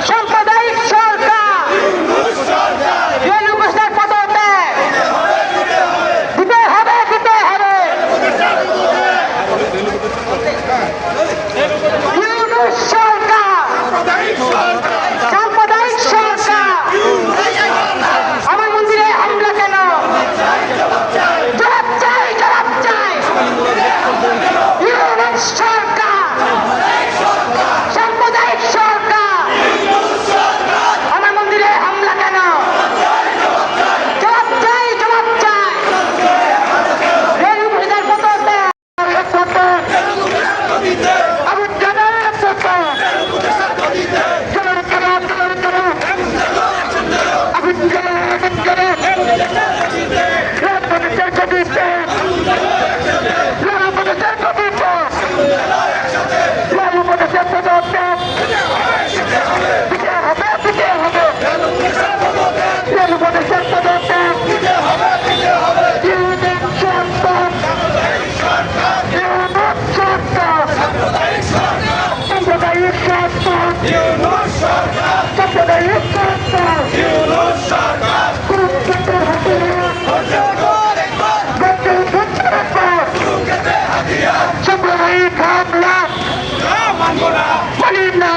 সাম্প্রদায়িক সরকার জেল উপদেষ্টার পদত্যাগ দিতে হবে, দিতে হবে। ইউনূস সরকার, সাম্প্রদায়িক সরকার, আমার মন্দিরে হামলা কেন? জবাব চাই, জবাব চাই। ইউনূস সরকার, সাম্প্রদায়িক সরকার, আমার মন্দিরে হামলা কেন? জবাব চাই, জবাব চাই। রেল উপদেষ্টার পদত্যাগ, আবু জানার সাম্প্রদায়িক হামলা মানি না।